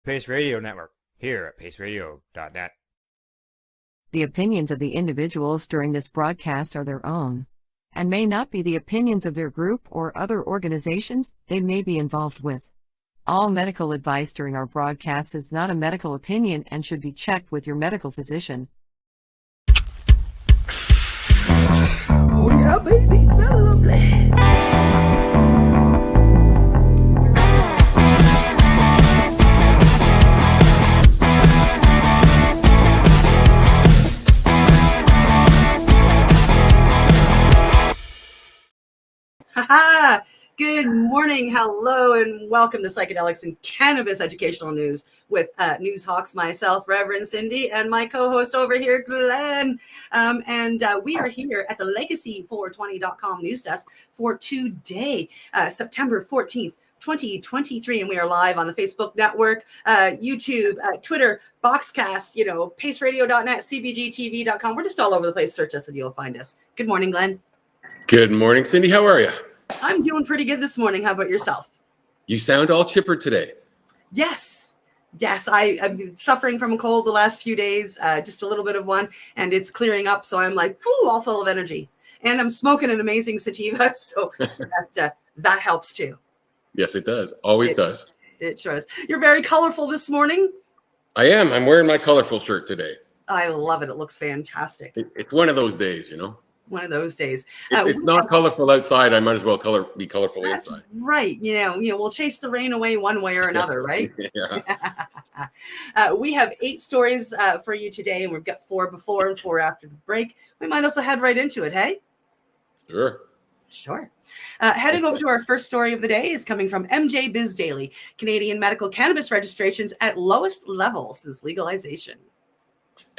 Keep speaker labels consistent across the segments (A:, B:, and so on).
A: Pace Radio Network, here at paceradio.net.
B: The opinions of the individuals during this broadcast are their own, and may not be the opinions of their group or other organizations they may be involved with. All medical advice during our broadcast is not a medical opinion and should be checked with your medical physician.
C: Oh yeah, baby, that's lovely. Good morning, hello, and welcome to Psychedelics and Cannabis Educational News with News Hawks, myself, Reverend Cindy, and my co-host over here, Glenn. We are here at the Legacy420.com news desk for today, September 14th, 2023, and we are live on the Facebook network, YouTube, Twitter, Boxcast, paceradio.net, cbgtv.com. We're just all over the place. Search us and you'll find us. Good morning, Glenn.
D: Good morning, Cindy. How are you?
C: I'm doing pretty good this morning. How about yourself?
D: You sound all chipper today.
C: Yes, I've been suffering from a cold the last few days, just a little bit of one, and it's clearing up. So I'm like, whoo, all full of energy. And I'm smoking an amazing sativa, so that helps too.
D: Yes, it does. Always does.
C: It sure is. You're very colorful this morning.
D: I am. I'm wearing my colorful shirt today.
C: I love it. It looks fantastic.
D: It's one of those days,
C: One of those days.
D: It's not colorful outside. I might as well be colorful inside.
C: Right. We'll chase the rain away one way or another, right?
D: Yeah.
C: We have 8 stories for you today, and we've got 4 before and 4 after the break. We might also head right into it, hey?
D: Sure.
C: Heading over to our first story of the day is coming from MJ Biz Daily. Canadian medical cannabis registrations at lowest level since legalization.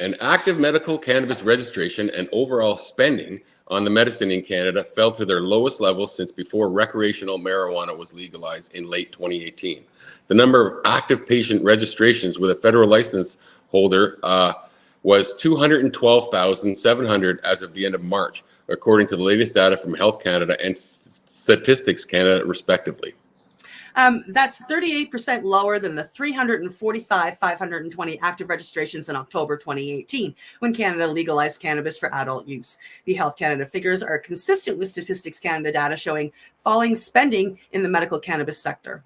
D: And active medical cannabis registration and overall spending on the medicine in Canada fell to their lowest levels since before recreational marijuana was legalized in late 2018. The number of active patient registrations with a federal license holder was 212,700 as of the end of March, according to the latest data from Health Canada and Statistics Canada, respectively.
C: That's 38% lower than the 345,520 active registrations in October 2018, when Canada legalized cannabis for adult use. The Health Canada figures are consistent with Statistics Canada data showing falling spending in the medical cannabis sector.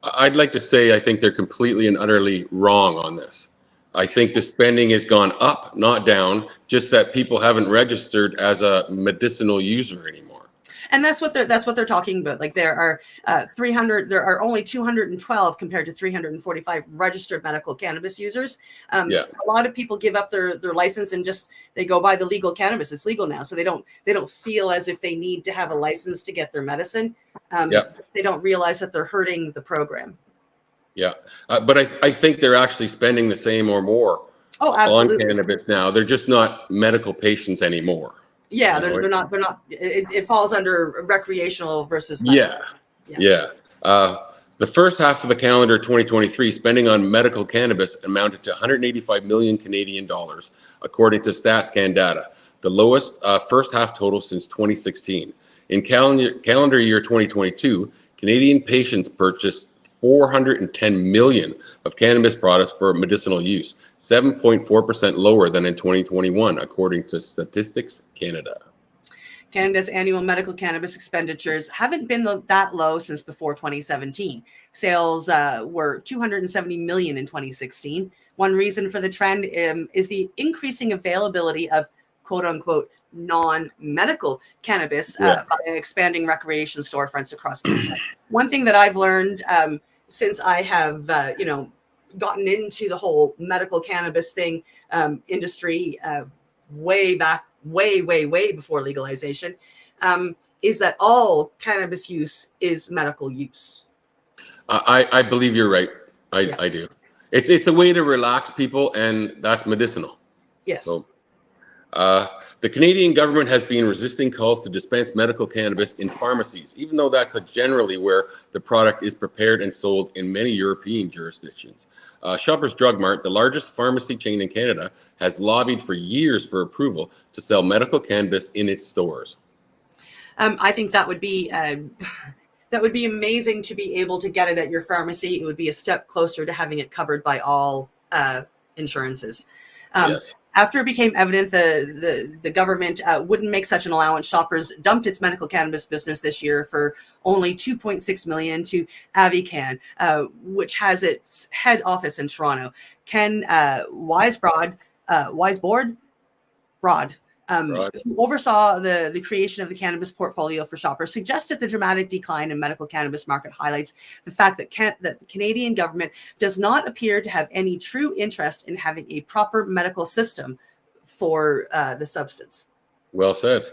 D: I'd like to say I think they're completely and utterly wrong on this. I think the spending has gone up, not down, just that people haven't registered as a medicinal user anymore.
C: And that's what they're talking about. Like there are there are only 212 compared to 345 registered medical cannabis users. A lot of people give up their license and just they go buy the legal cannabis. It's legal now, so they don't feel as if they need to have a license to get their medicine. They don't realize that they're hurting the program.
D: Yeah, but I think they're actually spending the same or more on cannabis now. They're just not medical patients anymore.
C: Yeah, they're not. It falls under recreational versus medical.
D: Yeah. The first half of the calendar 2023, spending on medical cannabis amounted to 185 million Canadian dollars, according to StatsCan data, the lowest first half total since 2016. In calendar year 2022, Canadian patients purchased 410 million of cannabis products for medicinal use, 7.4% lower than in 2021, according to Statistics Canada.
C: Canada's annual medical cannabis expenditures haven't been that low since before 2017. Sales were 270 million in 2016. One reason for the trend is the increasing availability of quote-unquote non-medical cannabis via expanding recreation storefronts across Canada. One thing that I've learned since I have, gotten into the whole medical cannabis thing industry way back, way before legalization, is that all cannabis use is medical use.
D: I believe you're right. I do. It's a way to relax people, and that's medicinal.
C: Yes.
D: So, the Canadian government has been resisting calls to dispense medical cannabis in pharmacies, even though that's generally where the product is prepared and sold in many European jurisdictions. Shoppers Drug Mart, the largest pharmacy chain in Canada, has lobbied for years for approval to sell medical cannabis in its stores.
C: I think that would be That would be amazing to be able to get it at your pharmacy. It would be a step closer to having it covered by all insurances.
D: Yes.
C: After it became evident the government wouldn't make such an allowance, Shoppers dumped its medical cannabis business this year for only $2.6 million to Avican, which has its head office in Toronto. Ken Wiseboard, who oversaw the creation of the cannabis portfolio for Shoppers, suggested the dramatic decline in medical cannabis market highlights the fact that the Canadian government does not appear to have any true interest in having a proper medical system for the substance.
D: Well said.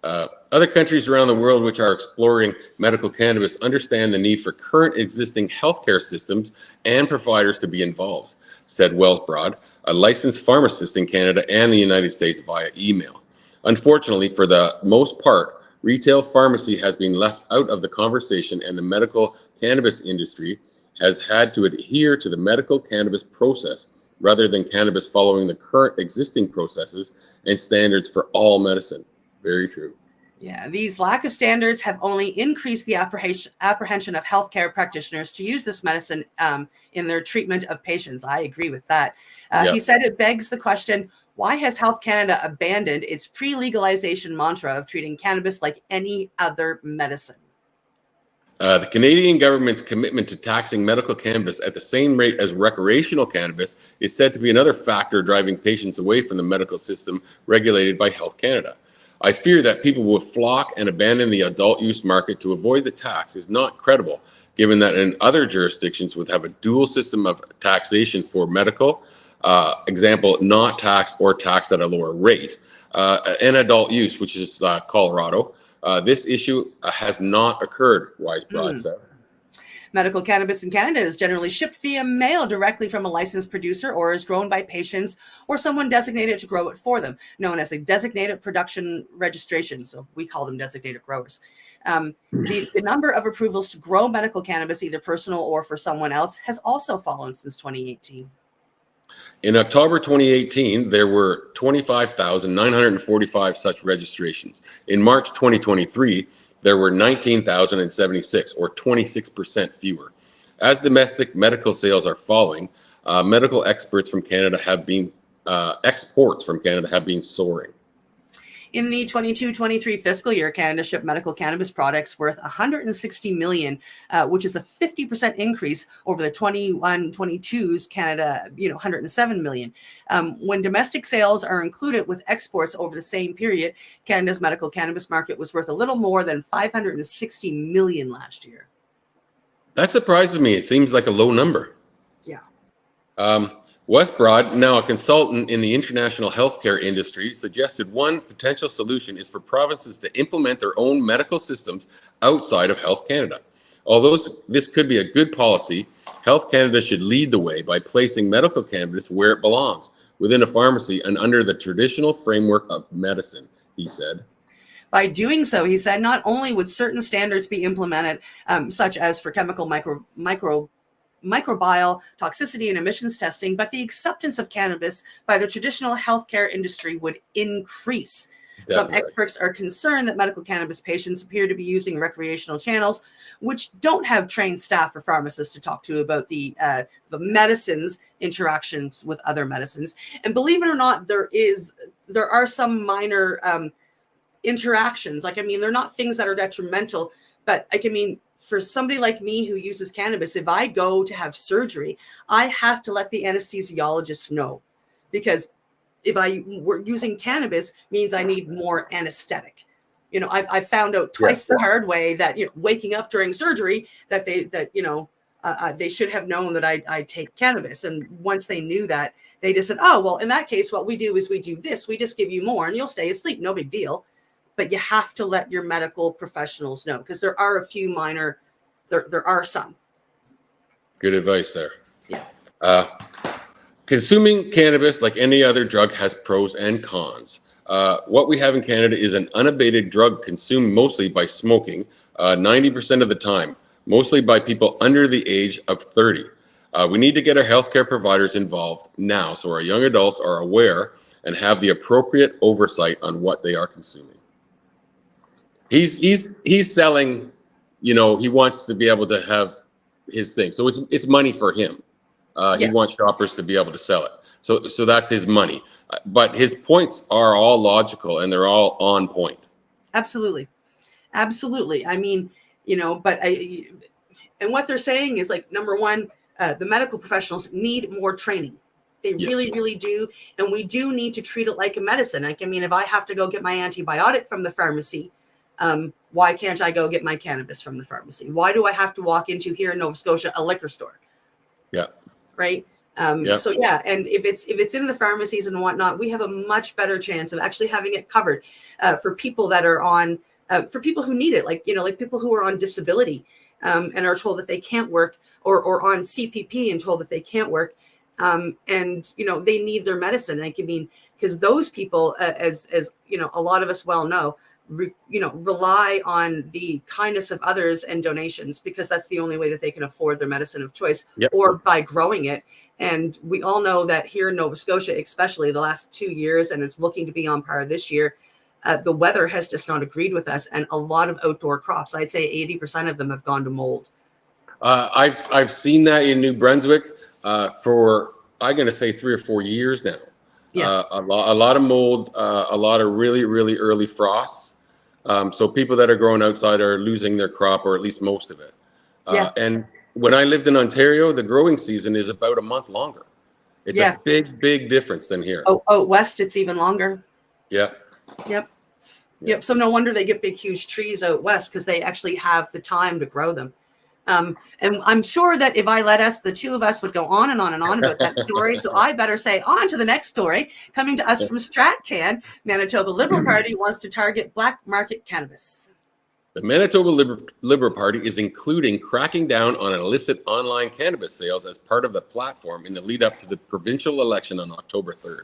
D: Other countries around the world which are exploring medical cannabis understand the need for current existing healthcare systems and providers to be involved, said Wellsbrod, a licensed pharmacist in Canada and the United States, via email. Unfortunately, for the most part, retail pharmacy has been left out of the conversation, and the medical cannabis industry has had to adhere to the medical cannabis process rather than cannabis following the current existing processes and standards for all medicine. Very true.
C: Yeah, these lack of standards have only increased the apprehension of healthcare practitioners to use this medicine in their treatment of patients. I agree with that. He said it begs the question, why has Health Canada abandoned its pre-legalization mantra of treating cannabis like any other medicine?
D: The Canadian government's commitment to taxing medical cannabis at the same rate as recreational cannabis is said to be another factor driving patients away from the medical system regulated by Health Canada. I fear that people will flock and abandon the adult use market to avoid the tax is not credible, given that in other jurisdictions would have a dual system of taxation for medical, example, not taxed or taxed at a lower rate, and adult use, which is Colorado. This issue has not occurred, Wisebroad said.
C: Medical cannabis in Canada is generally shipped via mail directly from a licensed producer or is grown by patients or someone designated to grow it for them, known as a designated production registration. So we call them designated growers. The number of approvals to grow medical cannabis, either personal or for someone else, has also fallen since 2018.
D: In October 2018, there were 25,945 such registrations. In March 2023, there were 19,076, or 26% fewer. As domestic medical sales are falling, medical exports from Canada have been soaring.
C: In the 22-23 fiscal year, Canada shipped medical cannabis products worth $160 million, which is a 50% increase over the 21-22's Canada, $107 million. When domestic sales are included with exports over the same period, Canada's medical cannabis market was worth a little more than $560 million last year.
D: That surprises me. It seems like a low number.
C: Yeah.
D: Westbroad, now a consultant in the international healthcare industry, suggested one potential solution is for provinces to implement their own medical systems outside of Health Canada. Although this could be a good policy, Health Canada should lead the way by placing medical cannabis where it belongs, within a pharmacy and under the traditional framework of medicine, he said.
C: By doing so, he said, not only would certain standards be implemented, such as for chemical microbial toxicity and emissions testing, but the acceptance of cannabis by the traditional healthcare industry would increase. Definitely. Some experts are concerned that medical cannabis patients appear to be using recreational channels, which don't have trained staff or pharmacists to talk to about the medicines interactions with other medicines. And believe it or not, there are some minor interactions. They're not things that are detrimental, but for somebody like me who uses cannabis, if I go to have surgery, I have to let the anesthesiologist know, because if we're using cannabis means I need more anesthetic. I found out twice the hard way that waking up during surgery that they should have known that I take cannabis. And once they knew that, they just said, oh, well, in that case, what we do is we do this. We just give you more and you'll stay asleep. No big deal. But you have to let your medical professionals know, because there are a few minor, there are some.
D: Good advice there.
C: Yeah.
D: Consuming cannabis, like any other drug, has pros and cons. What we have in Canada is an unabated drug consumed mostly by smoking, 90% of the time, mostly by people under the age of 30. We need to get our healthcare providers involved now so our young adults are aware and have the appropriate oversight on what they are consuming. He's selling you know, he wants to be able to have his thing. So it's money for him. He wants shoppers to be able to sell it. So that's his money. But his points are all logical and they're all on point.
C: Absolutely. Absolutely. I mean, you know, and what they're saying is like, number one, the medical professionals need more training. They really, really do. And we do need to treat it like a medicine. Like, I mean, if I have to go get my antibiotic from the pharmacy, why can't I go get my cannabis from the pharmacy? Why do I have to walk into here in Nova Scotia, a liquor store?
D: Yeah.
C: Right. So yeah, and if it's in the pharmacies and whatnot, we have a much better chance of actually having it covered for people that are on, for people who need it, like, you know, like people who are on disability and are told that they can't work, or on CPP and told that they can't work, and you know, they need their medicine. Like, I mean, because those people, as you know, a lot of us well know, rely on the kindness of others and donations, because that's the only way that they can afford their medicine of choice, or by growing it. And we all know that here in Nova Scotia, especially the last 2 years, and it's looking to be on par this year, the weather has just not agreed with us. And a lot of outdoor crops, I'd say 80% of them have gone to mold.
D: I've seen that in New Brunswick for, I'm going to say 3 or 4 years now. A lot of mold, a lot of really, really early frosts. So people that are growing outside are losing their crop, or at least most of it. And when I lived in Ontario, the growing season is about a month longer. It's a big, big difference than here.
C: Oh, west, it's even longer.
D: Yep.
C: So no wonder they get big, huge trees out west, because they actually have the time to grow them. And I'm sure that if I let us, the two of us would go on and on and on about that story. So I better say on to the next story. Coming to us from StratCan, Manitoba Liberal Party wants to target black market cannabis.
D: The Manitoba Liberal Party is including cracking down on illicit online cannabis sales as part of the platform in the lead up to the provincial election on October 3rd.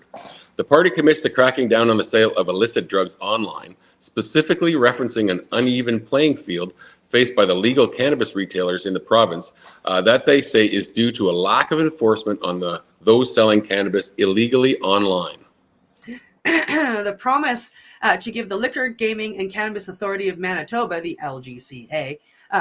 D: The party commits to cracking down on the sale of illicit drugs online, specifically referencing an uneven playing field faced by the legal cannabis retailers in the province that they say is due to a lack of enforcement on those selling cannabis illegally online.
C: The promise to give the Liquor, Gaming and Cannabis Authority of Manitoba, the LGCA,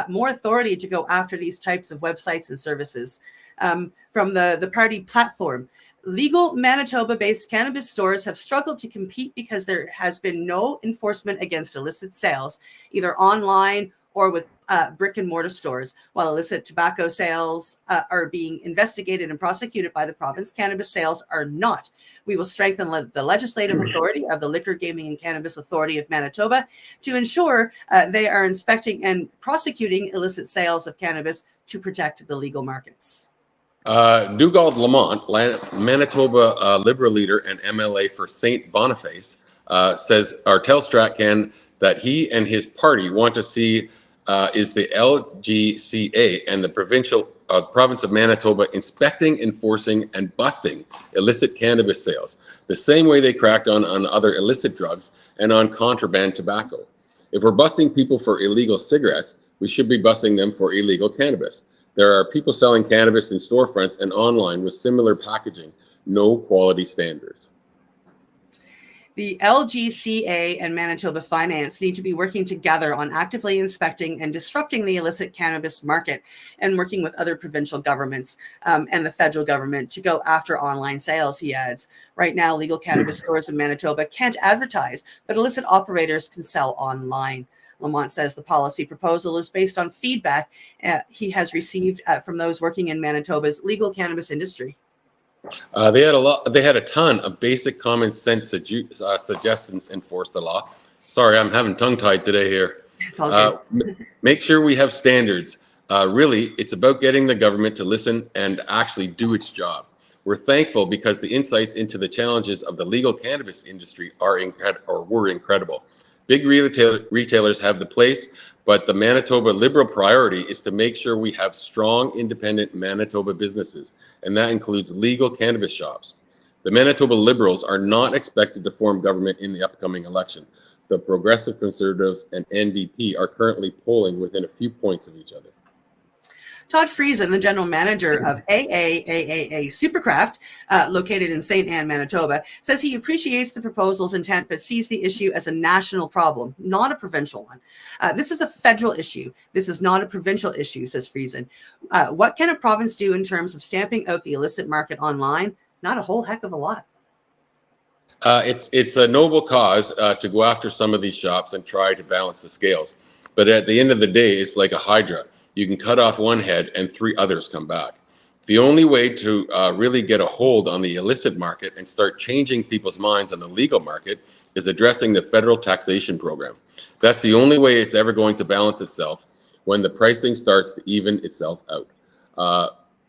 C: more authority to go after these types of websites and services. From the party platform, legal Manitoba-based cannabis stores have struggled to compete because there has been no enforcement against illicit sales, either online or with brick and mortar stores. While illicit tobacco sales are being investigated and prosecuted by the province, cannabis sales are not. We will strengthen the legislative authority of the Liquor, Gaming and Cannabis Authority of Manitoba to ensure they are inspecting and prosecuting illicit sales of cannabis to protect the legal markets.
D: Dugald Lamont, Manitoba Liberal leader and MLA for St. Boniface, says, or tells StratCan that he and his party want to see is the LGCA and the province of Manitoba inspecting, enforcing, and busting illicit cannabis sales, the same way they cracked on other illicit drugs and on contraband tobacco. If we're busting people for illegal cigarettes, we should be busting them for illegal cannabis. There are people selling cannabis in storefronts and online with similar packaging, no quality standards.
C: The LGCA and Manitoba Finance need to be working together on actively inspecting and disrupting the illicit cannabis market, and working with other provincial governments and the federal government to go after online sales, he adds. Right now, legal cannabis stores in Manitoba can't advertise, but illicit operators can sell online. Lamont says the policy proposal is based on feedback he has received from those working in Manitoba's legal cannabis industry.
D: They had a ton of basic common sense suggestions to enforce the law. Sorry, I'm having tongue-tied today here.
C: It's all good.
D: Make sure we have standards. Really, it's about getting the government to listen and actually do its job. We're thankful because the insights into the challenges of the legal cannabis industry were incredible. Big retailers have the place, but the Manitoba Liberal priority is to make sure we have strong, independent Manitoba businesses, and that includes legal cannabis shops. The Manitoba Liberals are not expected to form government in the upcoming election. The Progressive Conservatives and NDP are currently polling within a few points of each other.
C: Todd Friesen, the general manager of AAAA Supercraft, located in St. Anne, Manitoba, says he appreciates the proposal's intent, but sees the issue as a national problem, not a provincial one. This is a federal issue. This is not a provincial issue, says Friesen. What can a province do in terms of stamping out the illicit market online? Not a whole heck of a lot.
D: It's a noble cause to go after some of these shops and try to balance the scales. But at the end of the day, it's like a hydra. You can cut off one head and 3 others come back. The only way to really get a hold on the illicit market and start changing people's minds on the legal market is addressing the federal taxation program. That's the only way it's ever going to balance itself, when the pricing starts to even itself out.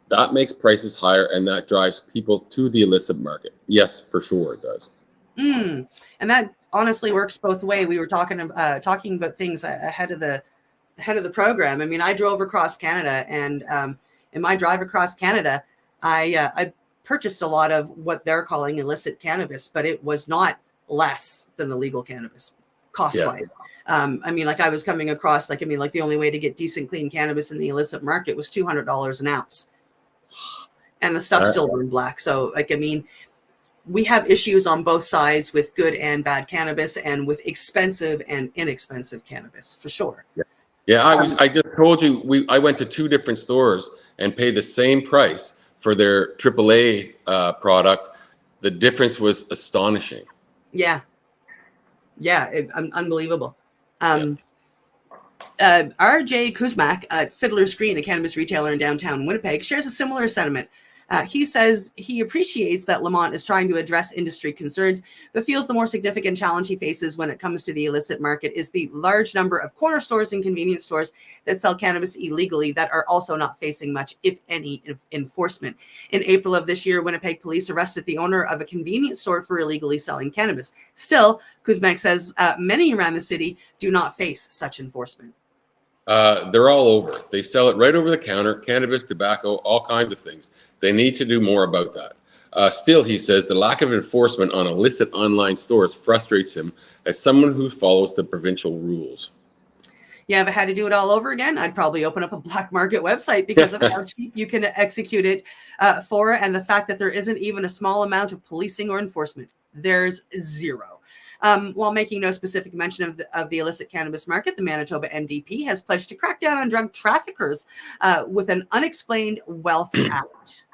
D: That makes prices higher, and that drives people to the illicit market. Yes, for sure it does.
C: And that honestly works both ways. We were talking about things ahead of the program. I mean, I drove across Canada, and in my drive across Canada, I purchased a lot of what they're calling illicit cannabis, but it was not less than the legal cannabis cost-wise. Yeah. I mean, like I was coming across, like the only way to get decent, clean cannabis in the illicit market was $200 an ounce, and the stuff still burned black. So, we have issues on both sides with good and bad cannabis, and with expensive and inexpensive cannabis, for sure.
D: Yeah, I just told you, I went to 2 different stores and paid the same price for their AAA product. The difference was astonishing.
C: Yeah, unbelievable. RJ Kuzmak at Fiddler's Green, a cannabis retailer in downtown Winnipeg, shares a similar sentiment. He says he appreciates that Lamont is trying to address industry concerns, but feels the more significant challenge he faces when it comes to the illicit market is the large number of corner stores and convenience stores that sell cannabis illegally that are also not facing much, if any, enforcement. In April of this year, Winnipeg police arrested the owner of a convenience store for illegally selling cannabis. Still, Kuzmak says many around the city do not face such enforcement.
D: They're all over. They sell it right over the counter, cannabis, tobacco, all kinds of things. They need to do more about that. Still, he says the lack of enforcement on illicit online stores frustrates him as someone who follows the provincial rules.
C: Yeah, if I had to do it all over again, I'd probably open up a black market website because of how cheap you can execute it for, and the fact that there isn't even a small amount of policing or enforcement. There's zero. While making no specific mention of the illicit cannabis market, the Manitoba NDP has pledged to crack down on drug traffickers with an unexplained wealth act.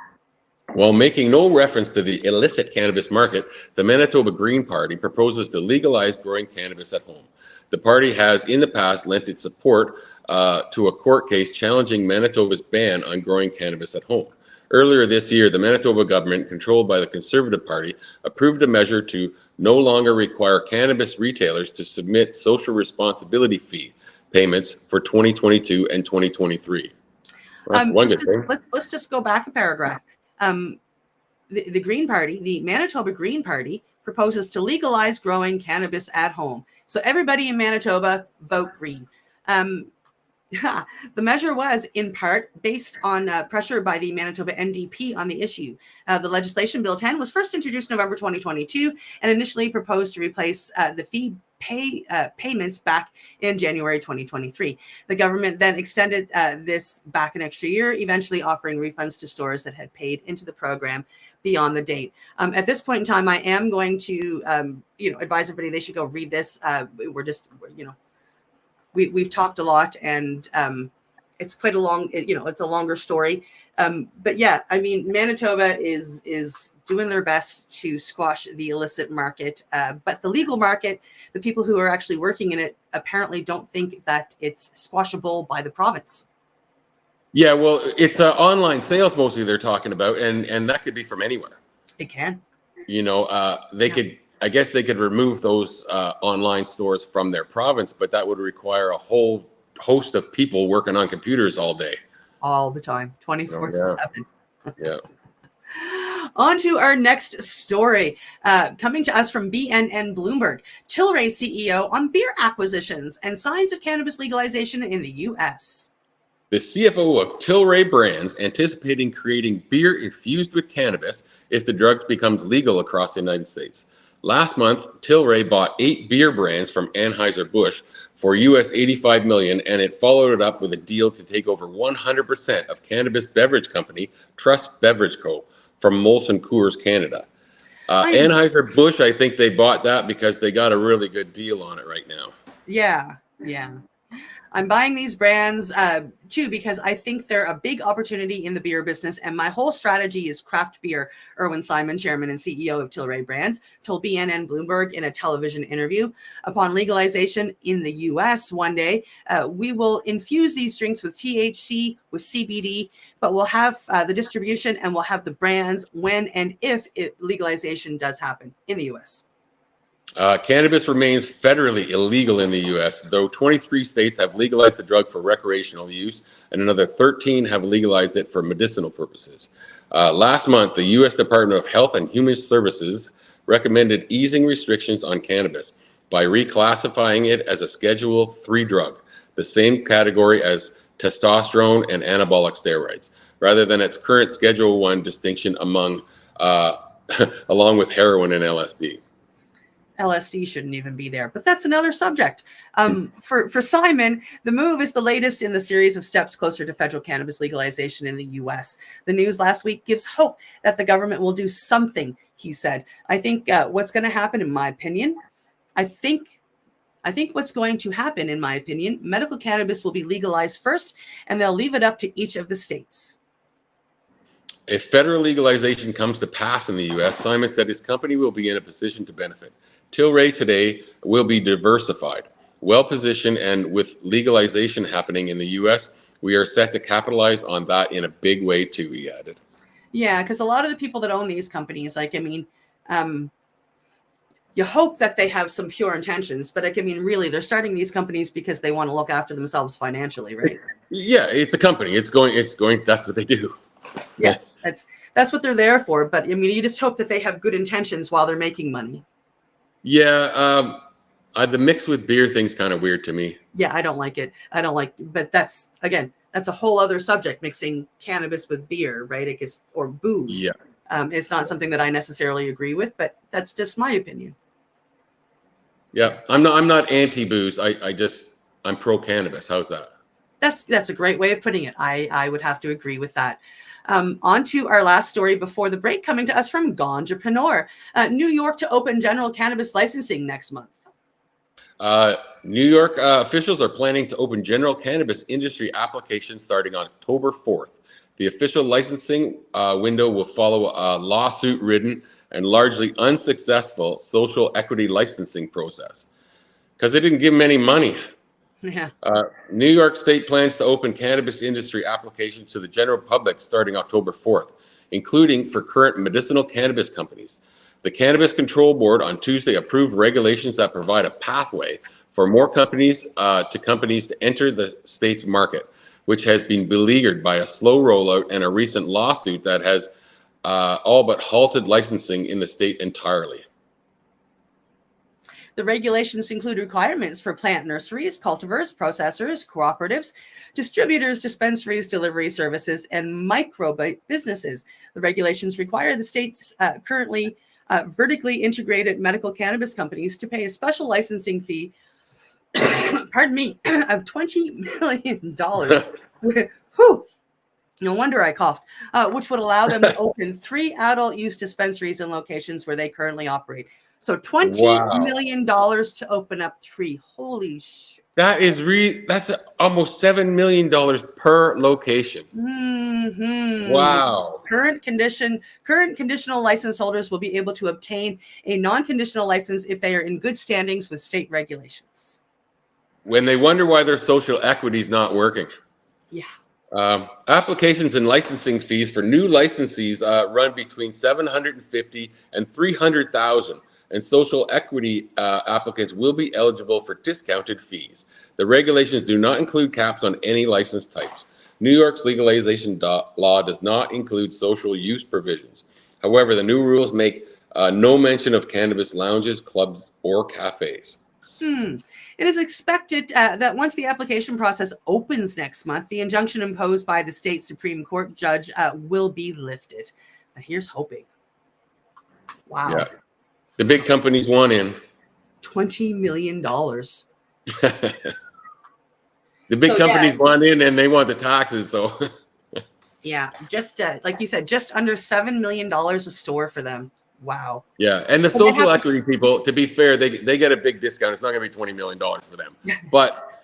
D: While making no reference to the illicit cannabis market, the Manitoba Green Party proposes to legalize growing cannabis at home. The party has in the past lent its support to a court case challenging Manitoba's ban on growing cannabis at home. Earlier this year, the Manitoba government, controlled by the Conservative Party, approved a measure to no longer require cannabis retailers to submit social responsibility fee payments for 2022 and 2023. That's one good thing.
C: Let's just go back a paragraph. The Green Party, the Manitoba Green Party, proposes to legalize growing cannabis at home. So everybody in Manitoba, vote green. The measure was, in part, based on pressure by the Manitoba NDP on the issue. The legislation, Bill 10, was first introduced November 2022 and initially proposed to replace the fee payments back in January 2023. The government then extended this back an extra year, eventually offering refunds to stores that had paid into the program beyond the date. At this point in time, I am going to advise everybody they should go read this. We've talked a lot, and it's quite a long, it's a longer story. But yeah, I mean, Manitoba is doing their best to squash the illicit market, but the legal market, the people who are actually working in it apparently don't think that it's squashable by the province.
D: Yeah, well, it's online sales mostly they're talking about, and that could be from anywhere.
C: It can.
D: I guess they could remove those online stores from their province, but that would require a whole host of people working on computers all day.
C: All the time, 24/7.
D: Yeah.
C: On to our next story, coming to us from BNN Bloomberg. Tilray CEO on beer acquisitions and signs of cannabis legalization in the U.S.
D: The CFO of Tilray Brands anticipating creating beer infused with cannabis if the drug becomes legal across the United States. Last month, Tilray bought 8 beer brands from Anheuser-Busch for US $85 million, and it followed it up with a deal to take over 100% of cannabis beverage company Trust Beverage Co. from Molson Coors Canada. Anheuser-Busch, I think they bought that because they got a really good deal on it right now.
C: Yeah. I'm buying these brands too because I think they're a big opportunity in the beer business. And my whole strategy is craft beer. Erwin Simon, chairman and CEO of Tilray Brands, told BNN Bloomberg in a television interview. Upon legalization in the U.S. one day, we will infuse these drinks with THC, with CBD, but we'll have the distribution and we'll have the brands when and if legalization does happen in the U.S.
D: Cannabis remains federally illegal in the U.S., though 23 states have legalized the drug for recreational use, and another 13 have legalized it for medicinal purposes. Last month, the U.S. Department of Health and Human Services recommended easing restrictions on cannabis by reclassifying it as a Schedule III drug, the same category as testosterone and anabolic steroids, rather than its current Schedule I distinction along with heroin and LSD.
C: LSD shouldn't even be there, but that's another subject. For Simon, the move is the latest in the series of steps closer to federal cannabis legalization in the U.S. The news last week gives hope that the government will do something, he said. I think what's going to happen, in my opinion, I think what's going to happen, in my opinion, medical cannabis will be legalized first, and they'll leave it up to each of the states.
D: If federal legalization comes to pass in the U.S., Simon said his company will be in a position to benefit. Tilray today will be diversified, well-positioned, and with legalization happening in the U.S., we are set to capitalize on that in a big way too, he added.
C: Yeah, because a lot of the people that own these companies, you hope that they have some pure intentions, but really, they're starting these companies because they want to look after themselves financially, right?
D: Yeah, it's a company. It's going. That's what they do.
C: Yeah, that's what they're there for. But you just hope that they have good intentions while they're making money.
D: Yeah, the mix with beer thing's kind of weird to me.
C: Yeah, I don't like it. But that's a whole other subject, mixing cannabis with beer, right? Or booze.
D: Yeah.
C: It's not something that I necessarily agree with, but that's just my opinion.
D: Yeah, I'm not anti-booze. I'm pro-cannabis. How's that?
C: That's a great way of putting it. I would have to agree with that. On to our last story before the break, coming to us from Ganjapreneur. New York to open general cannabis licensing next month.
D: New York officials are planning to open general cannabis industry applications starting on October 4th. The official licensing window will follow a lawsuit-ridden and largely unsuccessful social equity licensing process because they didn't give them any money.
C: Yeah.
D: New York State plans to open cannabis industry applications to the general public starting October 4th, including for current medicinal cannabis companies. The Cannabis Control Board on Tuesday approved regulations that provide a pathway for more companies to enter the state's market, which has been beleaguered by a slow rollout and a recent lawsuit that has all but halted licensing in the state entirely.
C: The regulations include requirements for plant nurseries, cultivars, processors, cooperatives, distributors, dispensaries, delivery services, and micro businesses. The regulations require the state's currently vertically integrated medical cannabis companies to pay a special licensing fee, pardon me, of $20 million. Whew. No wonder I coughed, which would allow them to open 3 adult use dispensaries in locations where they currently operate. So $20 million to open up 3. Holy shit.
D: That's almost $7 million per location.
C: Mm-hmm.
D: Wow.
C: Current conditional license holders will be able to obtain a non-conditional license if they are in good standings with state regulations.
D: When they wonder why their social equity is not working.
C: Yeah.
D: Applications and licensing fees for new licensees run between $750,000 and $300,000, and social equity applicants will be eligible for discounted fees. The regulations do not include caps on any license types. New York's legalization law does not include social use provisions. However, the new rules make no mention of cannabis lounges, clubs, or cafes.
C: It is expected that once the application process opens next month, the injunction imposed by the state Supreme Court judge will be lifted. Here's hoping. Wow.
D: The big companies want in.
C: $20 million.
D: The big companies want in, and they want the taxes. So,
C: yeah, just like you said, just under $7 million a store for them. Wow.
D: Yeah, and the social equity people, to be fair, they get a big discount. It's not going to be $20 million for them, but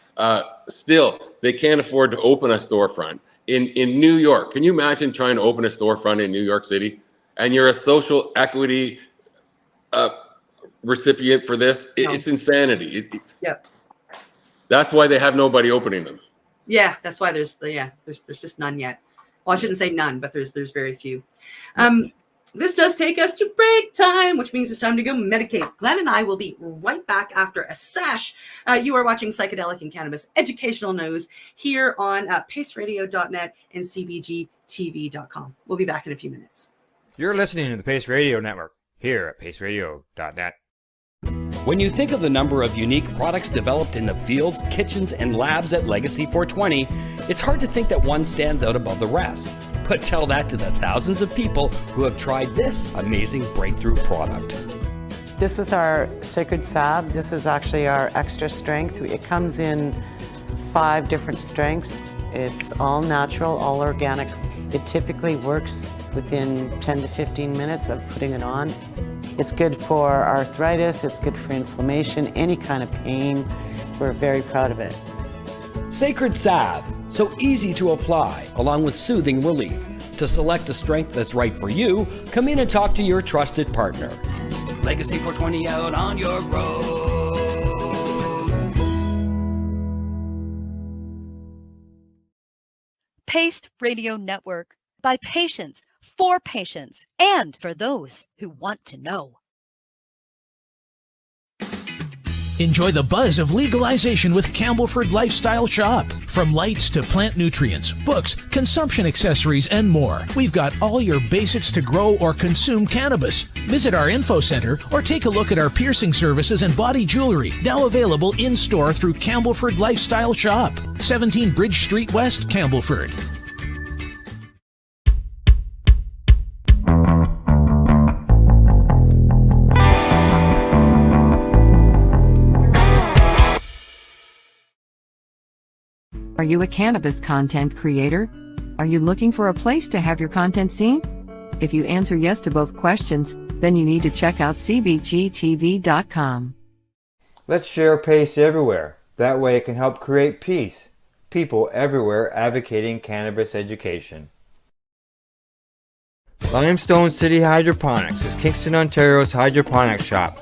D: still, they can't afford to open a storefront in New York. Can you imagine trying to open a storefront in New York City, and you're a social equity recipient for this? It's insanity.
C: Yep.
D: That's why they have nobody opening them.
C: Yeah, that's why there's just none yet. Well, I shouldn't say none, but there's very few. This does take us to break time, which means it's time to go medicate. Glenn and I will be right back after a sesh. You are watching Psychedelic and Cannabis Educational News here on paceradio.net and cbgtv.com. We'll be back in a few minutes.
A: You're listening to the Pace Radio Network here at paceradio.net.
E: When you think of the number of unique products developed in the fields, kitchens, and labs at Legacy 420, it's hard to think that one stands out above the rest. But tell that to the thousands of people who have tried this amazing breakthrough product.
F: This is our Sacred Salve. This is actually our extra strength. It comes in 5 different strengths. It's all natural, all organic. It typically works within 10 to 15 minutes of putting it on. It's good for arthritis, it's good for inflammation, any kind of pain. We're very proud of it.
E: Sacred Salve, so easy to apply, along with soothing relief. To select a strength that's right for you, come in and talk to your trusted partner. Legacy 420 out on your road.
G: Pace Radio Network, by patients, for patients, and for those who want to know.
H: Enjoy the buzz of legalization with Campbellford Lifestyle Shop. From lights to plant nutrients, books, consumption accessories, and more, we've got all your basics to grow or consume cannabis. Visit our info center or take a look at our piercing services and body jewelry, now available in-store through Campbellford Lifestyle Shop, 17 Bridge Street West, Campbellford.
B: Are you a cannabis content creator? Are you looking for a place to have your content seen? If you answer yes to both questions, then you need to check out cbgtv.com.
I: Let's share PACE everywhere. That way it can help create peace. People everywhere advocating cannabis education. Limestone City Hydroponics is Kingston, Ontario's hydroponics shop.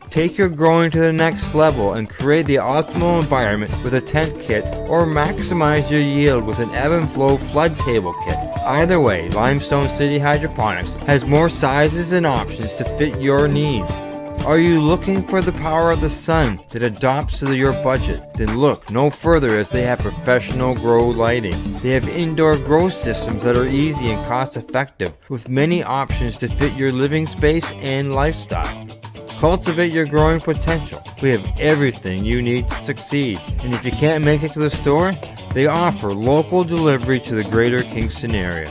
I: Take your growing to the next level and create the optimal environment with a tent kit, or maximize your yield with an ebb and flow flood table kit. Either way, Limestone City Hydroponics has more sizes and options to fit your needs. Are you looking for the power of the sun that adapts to your budget? Then look no further, as they have professional grow lighting. They have indoor grow systems that are easy and cost effective, with many options to fit your living space and lifestyle. Cultivate your growing potential. We have everything you need to succeed. And if you can't make it to the store, they offer local delivery to the greater Kingston area.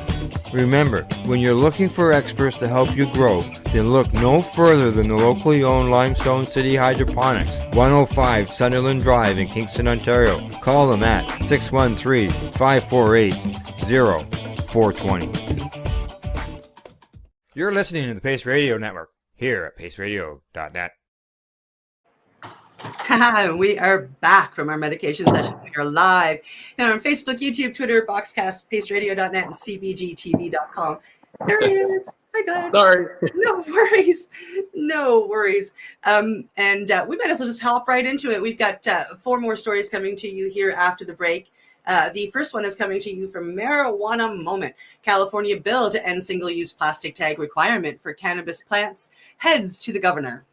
I: Remember, when you're looking for experts to help you grow, then look no further than the locally owned Limestone City Hydroponics, 105 Sunderland Drive in Kingston, Ontario. Call them at 613-548-0420.
A: You're listening to the Pace Radio Network here at paceradio.net.
C: We are back from our medication session. We are live and on Facebook, YouTube, Twitter, Boxcast, paceradio.net, and cbgtv.com. There he is. Hi, Glenn.
D: Sorry.
C: No worries. No worries. And we might as well just hop right into it. We've got 4 more stories coming to you here after the break. The first one is coming to you from Marijuana Moment. California bill to end single-use plastic tag requirement for cannabis plants heads to the governor.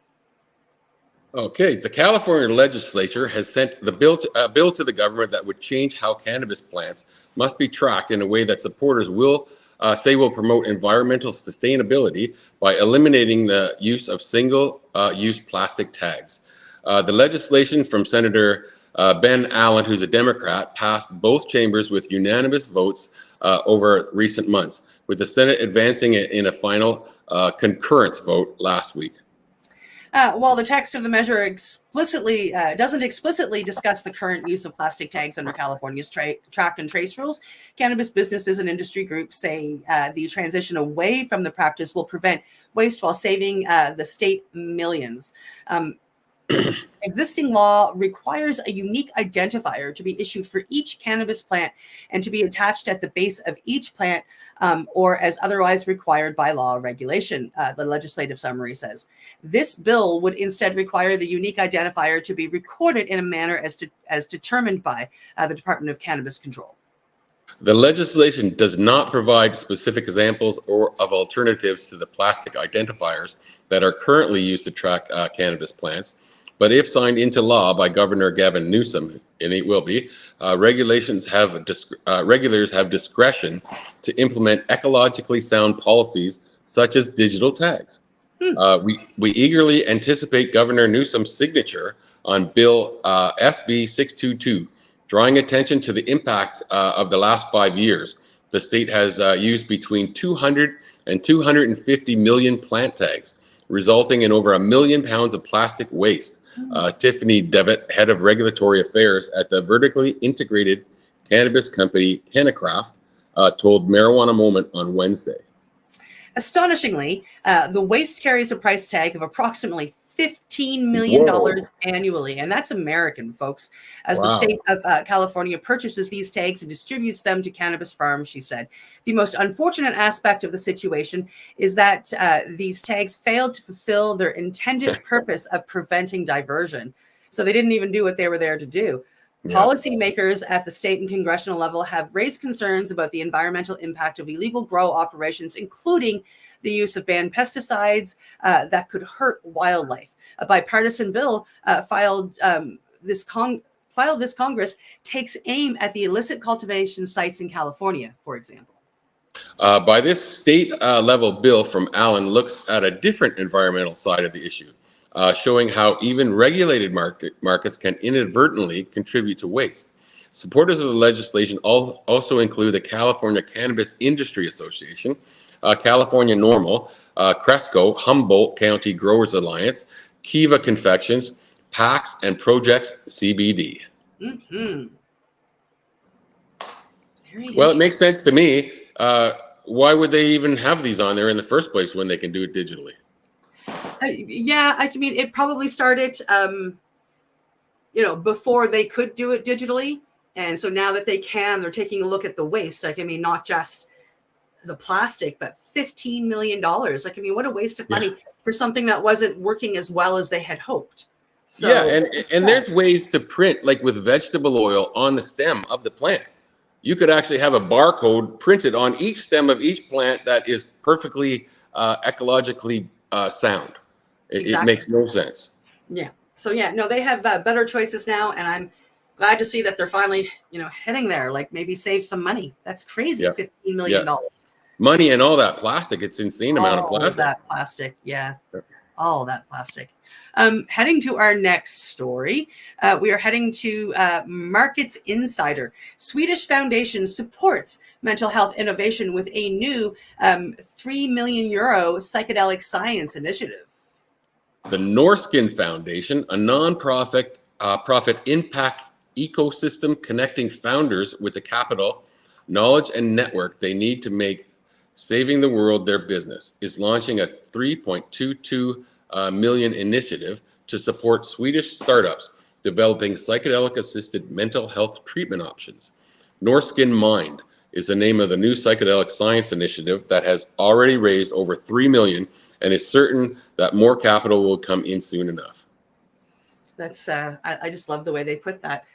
D: Okay, the California legislature has sent the bill to the government that would change how cannabis plants must be tracked in a way that supporters will promote environmental sustainability by eliminating the use of single-use plastic tags. The legislation from Senator Ben Allen, who's a Democrat, passed both chambers with unanimous votes over recent months, with the Senate advancing it in a final concurrence vote last week.
C: While the text of the measure explicitly doesn't explicitly discuss the current use of plastic tags under California's track and trace rules, cannabis businesses and industry groups say the transition away from the practice will prevent waste while saving the state millions. Existing law requires a unique identifier to be issued for each cannabis plant and to be attached at the base of each plant or as otherwise required by law or regulation, the legislative summary says. This bill would instead require the unique identifier to be recorded in a manner as determined by the Department of Cannabis Control.
D: The legislation does not provide specific examples or of alternatives to the plastic identifiers that are currently used to track cannabis plants. But if signed into law by Governor Gavin Newsom, and it will be, regulators have discretion to implement ecologically sound policies such as digital tags. We eagerly anticipate Governor Newsom's signature on Bill SB 622, drawing attention to the impact of the last 5 years. The state has used between 200 and 250 million plant tags, resulting in over 1 million pounds of plastic waste. Tiffany Devitt, head of regulatory affairs at the vertically integrated cannabis company Cannacraft, told Marijuana Moment on Wednesday.
C: Astonishingly, the waste carries a price tag of approximately $15 million annually, and that's American, folks, as the state of California purchases these tags and distributes them to cannabis farms, she said. The most unfortunate aspect of the situation is that these tags failed to fulfill their intended purpose of preventing diversion. So they didn't even do what they were there to do. Policymakers at the state and congressional level have raised concerns about the environmental impact of illegal grow operations, including the use of banned pesticides that could hurt wildlife. A bipartisan bill filed this Congress takes aim at the illicit cultivation sites in California, for example.
D: By this state level bill from Allen looks at a different environmental side of the issue, showing how even regulated markets can inadvertently contribute to waste. Supporters of the legislation also include the California Cannabis Industry Association, California Normal, Cresco, Humboldt County Growers Alliance, Kiva Confections, PAX, and Projects CBD. Well, it makes sense to me. Why would they even have these on there in the first place when they can do it digitally?
C: I mean, it probably started, before they could do it digitally. And so now that they can, they're taking a look at the waste. Like, I mean, not just the plastic, but $15 million. Like, I mean, what a waste of money for something that wasn't working as well as they had hoped. So,
D: and there's ways to print, like with vegetable oil, on the stem of the plant. You could actually have a barcode printed on each stem of each plant that is perfectly ecologically sound. It makes no sense. Yeah.
C: So they have better choices now, and I'm glad to see that they're finally, heading there. Like, maybe save some money. That's crazy. $15 million.
D: Money and all that plastic. It's insane amount of plastic.
C: All that plastic. Yeah. All that plastic. Heading to our next story, we are heading to Markets Insider. Swedish foundation supports mental health innovation with a new €3 million Psychedelic Science Initiative.
D: The Norskin Foundation, a non-profit profit impact ecosystem connecting founders with the capital, knowledge, and network they need to make saving the world their business, is launching a $3.22 million initiative to support Swedish startups developing psychedelic-assisted mental health treatment options. Norskin Mind is the name of the new Psychedelic Science Initiative that has already raised over $3 million and is certain that more capital will come in soon enough.
C: That's I just love the way they put that.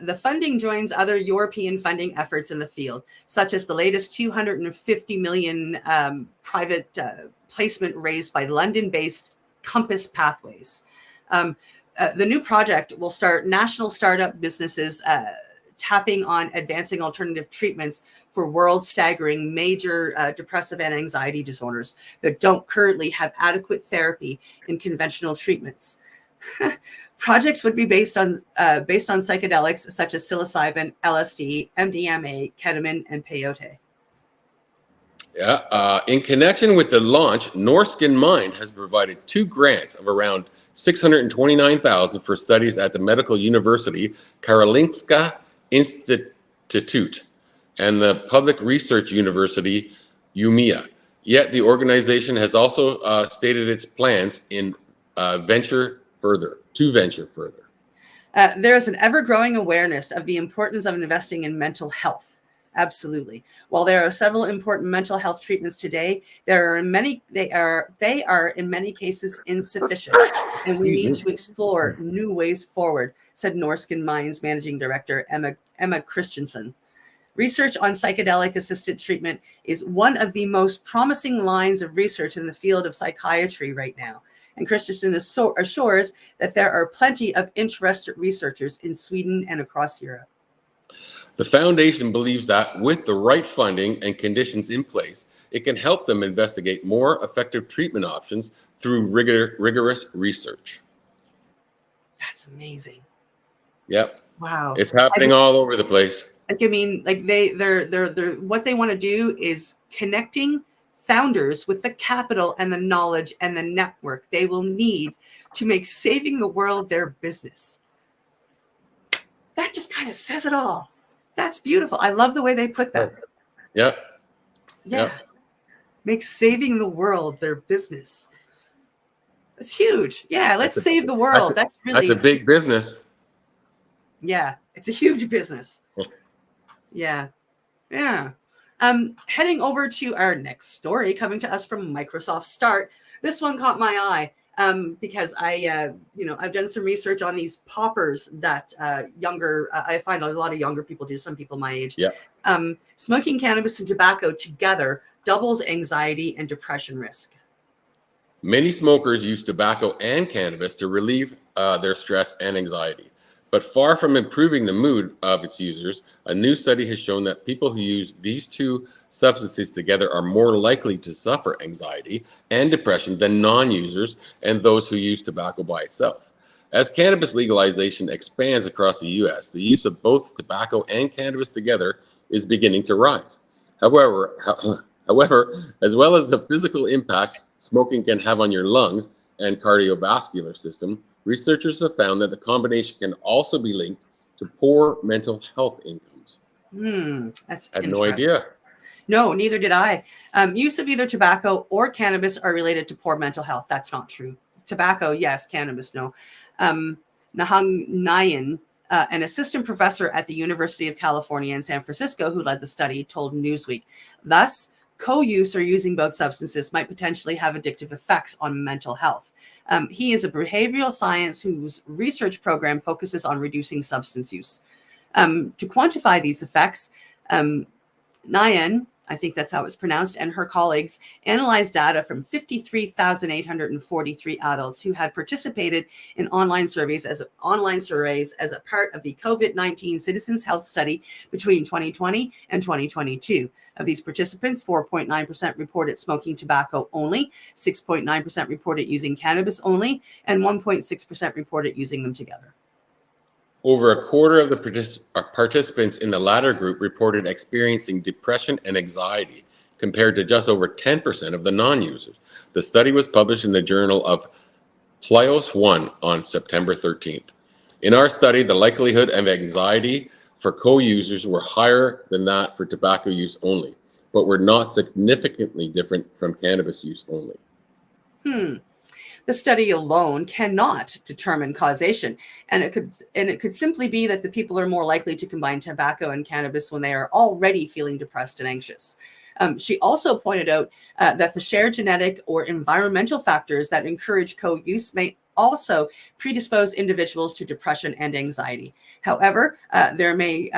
C: The funding joins other European funding efforts in the field, such as the latest $250 million private placement raised by London-based Compass Pathways. The new project will start national startup businesses tapping on advancing alternative treatments for world-staggering major depressive and anxiety disorders that don't currently have adequate therapy in conventional treatments. Projects would be based on psychedelics such as psilocybin, LSD, MDMA, ketamine, and peyote.
D: Yeah. In connection with the launch, Norskin Mind has provided 2 grants of around $629,000 for studies at the Medical University Karolinska Institute and the Public Research University Umeå. Yet the organization has also stated its plans in venture further.
C: There is an ever-growing awareness of the importance of investing in mental health. Absolutely. While there are several important mental health treatments today, they are in many cases insufficient, and we need to explore new ways forward, said Norskin Mind's managing director Emma Christensen. Research on psychedelic-assisted treatment is one of the most promising lines of research in the field of psychiatry right now. And Christensen assures that there are plenty of interested researchers in Sweden and across Europe.
D: The foundation believes that with the right funding and conditions in place, it can help them investigate more effective treatment options through rigorous research.
C: That's amazing.
D: Yep.
C: Wow.
D: It's happening all over the place.
C: Like, I mean, like they're what they want to do is connecting founders with the capital and the knowledge and the network they will need to make saving the world their business. That just kind of says it all. That's beautiful. I love the way they put that.
D: Yep.
C: Yeah.
D: Yep.
C: Make saving the world their business. That's huge. Yeah, let's save the world. That's
D: a big business.
C: Yeah, it's a huge business. Yeah. Yeah. Heading over to our next story, coming to us from Microsoft Start. This one caught my eye because I've done some research on these poppers that I find a lot of younger people do, some people my age.
D: Yeah.
C: Smoking cannabis and tobacco together doubles anxiety and depression risk.
D: Many smokers use tobacco and cannabis to relieve their stress and anxiety. But far from improving the mood of its users, a new study has shown that people who use these 2 substances together are more likely to suffer anxiety and depression than non-users and those who use tobacco by itself. As cannabis legalization expands across the U.S., the use of both tobacco and cannabis together is beginning to rise. However, as well as the physical impacts smoking can have on your lungs and cardiovascular system, researchers have found that the combination can also be linked to poor mental health outcomes.
C: That's
D: I had no idea.
C: No, neither did I. Use of either tobacco or cannabis are related to poor mental health. That's not true. Tobacco, yes. Cannabis, no. Nahang Nayan, an assistant professor at the University of California in San Francisco who led the study, told Newsweek. Thus, co-use or using both substances might potentially have addictive effects on mental health. He is a behavioral science whose research program focuses on reducing substance use. To quantify these effects, Nayan, I think that's how it's pronounced, and her colleagues analyzed data from 53,843 adults who had participated in online surveys as a part of the COVID-19 Citizens Health Study between 2020 and 2022. Of these participants, 4.9% reported smoking tobacco only, 6.9% reported using cannabis only, and 1.6% reported using them together.
D: Over a quarter of the participants in the latter group reported experiencing depression and anxiety, compared to just over 10% of the non-users. The study was published in the Journal of PLOS One on September 13th. In our study, the likelihood of anxiety for co-users were higher than that for tobacco use only, but were not significantly different from cannabis use only.
C: The study alone cannot determine causation, and it could simply be that the people are more likely to combine tobacco and cannabis when they are already feeling depressed and anxious. She also pointed out that the shared genetic or environmental factors that encourage co-use may also predispose individuals to depression and anxiety. However, there may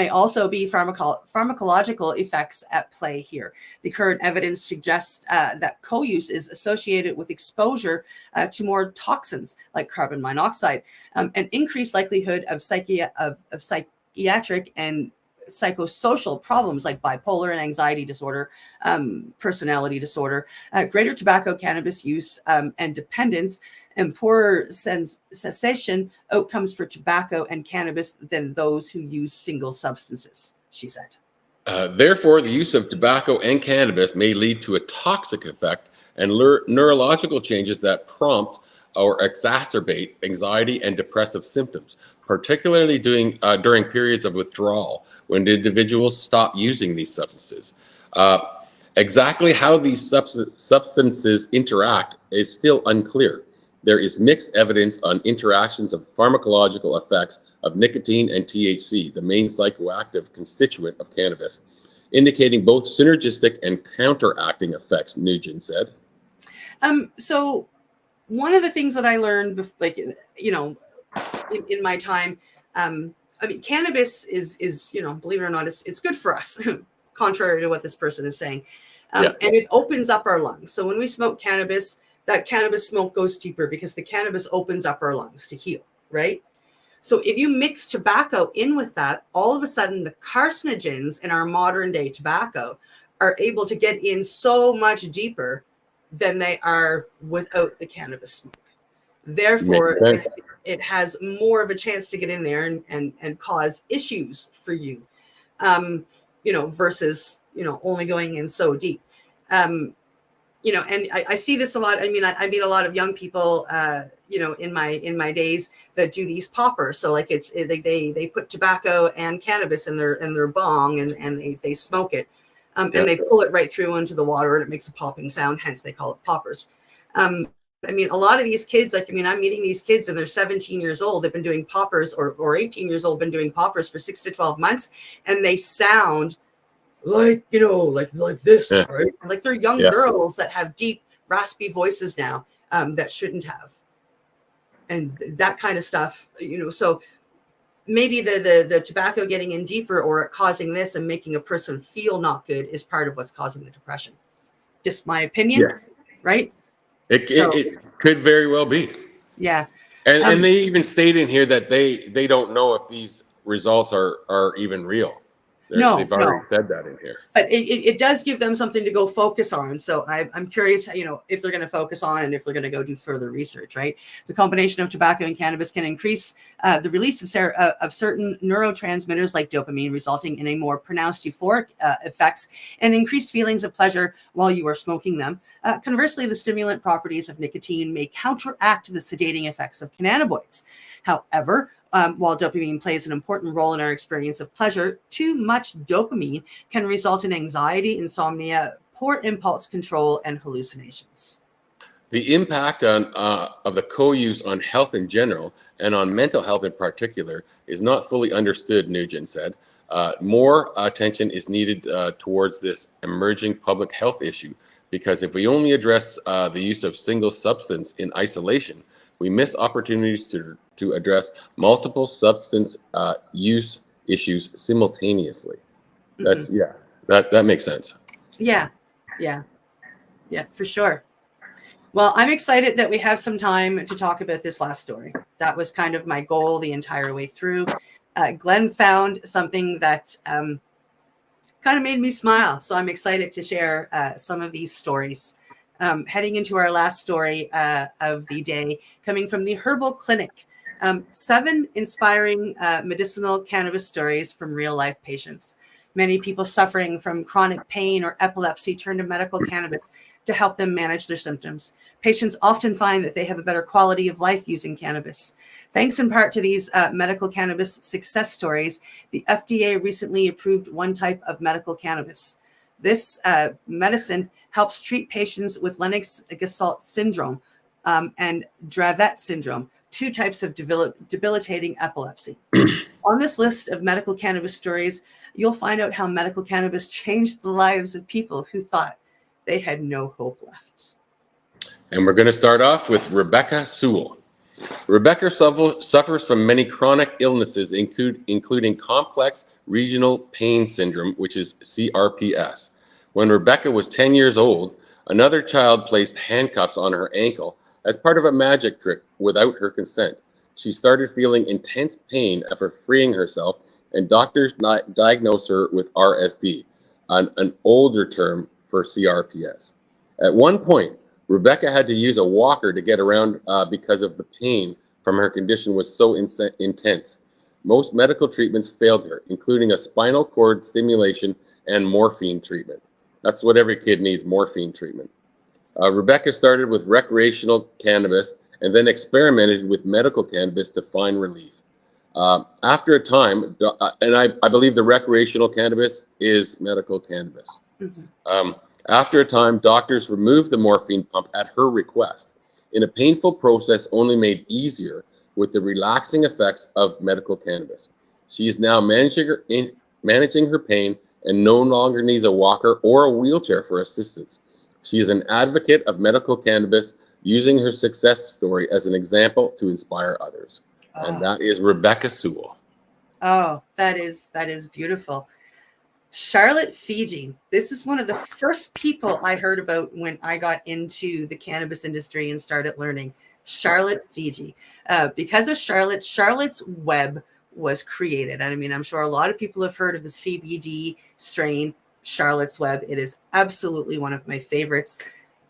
C: also be pharmacological effects at play here. The current evidence suggests that co-use is associated with exposure to more toxins like carbon monoxide, an increased likelihood of psychiatric and psychosocial problems like bipolar and anxiety disorder, personality disorder, greater tobacco cannabis use and dependence, and poorer cessation outcomes for tobacco and cannabis than those who use single substances, she said.
D: Therefore, the use of tobacco and cannabis may lead to a toxic effect and neurological changes that prompt or exacerbate anxiety and depressive symptoms, particularly during periods of withdrawal when individuals stop using these substances. Exactly how these substances interact is still unclear. There is mixed evidence on interactions of pharmacological effects of nicotine and THC, the main psychoactive constituent of cannabis, indicating both synergistic and counteracting effects, Nugent said.
C: So one of the things that I learned, like, you know, in my time, I mean, cannabis is, you know, believe it or not, it's good for us, contrary to what this person is saying. And it opens up our lungs. So when we smoke cannabis, that cannabis smoke goes deeper because the cannabis opens up our lungs to heal, right? So if you mix tobacco in with that, all of a sudden the carcinogens in our modern day tobacco are able to get in so much deeper than they are without the cannabis smoke. Therefore, it has more of a chance to get in there and cause issues for you, you know, versus, you know, only going in so deep. You know, and I see this a lot. I mean, I meet a lot of young people, you know, in my days that do these poppers. So like they put tobacco and cannabis in their bong and they smoke it, and they pull it right through into the water and it makes a popping sound. Hence they call it poppers. I mean, a lot of these kids, like, I mean, I'm meeting these kids and they're 17 years old. They've been doing poppers or 18 years old, been doing poppers for 6 to 12 months. And they sound like, you know, like this, right? Like they're young girls that have deep, raspy voices now that shouldn't have. And that kind of stuff, you know, so maybe the tobacco getting in deeper or causing this and making a person feel not good is part of what's causing the depression. Just my opinion, right?
D: It could very well be.
C: Yeah.
D: And they even state in here that they don't know if these results are even real. They've already said that in here.
C: But it does give them something to go focus on. So I'm curious, you know, if they're going to focus on and if they're going to go do further research, right? The combination of tobacco and cannabis can increase the release of certain neurotransmitters like dopamine, resulting in a more pronounced euphoric effects and increased feelings of pleasure while you are smoking them. Conversely, the stimulant properties of nicotine may counteract the sedating effects of cannabinoids. However, while dopamine plays an important role in our experience of pleasure, too much dopamine can result in anxiety, insomnia, poor impulse control, and hallucinations.
D: The impact of the co-use on health in general and on mental health in particular is not fully understood, Nugent said. More attention is needed towards this emerging public health issue, because if we only address the use of single substance in isolation, we miss opportunities to address multiple substance use issues simultaneously. That's that makes sense. Yeah,
C: for sure. Well, I'm excited that we have some time to talk about this last story. That was kind of my goal the entire way through. Glenn found something that kind of made me smile, so I'm excited to share some of these stories. Heading into our last story of the day, coming from the Herbal Clinic. 7 inspiring medicinal cannabis stories from real life patients. Many people suffering from chronic pain or epilepsy turn to medical cannabis to help them manage their symptoms. Patients often find that they have a better quality of life using cannabis. Thanks in part to these medical cannabis success stories, the FDA recently approved one type of medical cannabis. This medicine helps treat patients with Lennox-Gastaut syndrome and Dravet syndrome, 2 types of debilitating epilepsy. On this list of medical cannabis stories, you'll find out how medical cannabis changed the lives of people who thought they had no hope left.
D: And we're going to start off with Rebecca Sewell. Rebecca suffers from many chronic illnesses, including complex regional pain syndrome, which is CRPS. When Rebecca was 10 years old, another child placed handcuffs on her ankle as part of a magic trick without her consent. She started feeling intense pain after freeing herself, and doctors diagnosed her with RSD, an older term for CRPS. At one point, Rebecca had to use a walker to get around because of the pain from her condition was so intense. Most medical treatments failed her, including a spinal cord stimulation and morphine treatment. That's what every kid needs, morphine treatment. Rebecca started with recreational cannabis and then experimented with medical cannabis to find relief. After a time, and I believe the recreational cannabis is medical cannabis. After a time, doctors removed the morphine pump at her request in a painful process only made easier with the relaxing effects of medical cannabis. She is now managing her pain and no longer needs a walker or a wheelchair for assistance. She is an advocate of medical cannabis, using her success story as an example to inspire others. And that is Rebecca Sewell.
C: Oh, that is beautiful. Charlotte Fiji. This is one of the first people I heard about when I got into the cannabis industry and started learning. Charlotte Fiji. Because of Charlotte's Web was created. I mean, I'm sure a lot of people have heard of the CBD strain, Charlotte's Web. It is absolutely one of my favorites.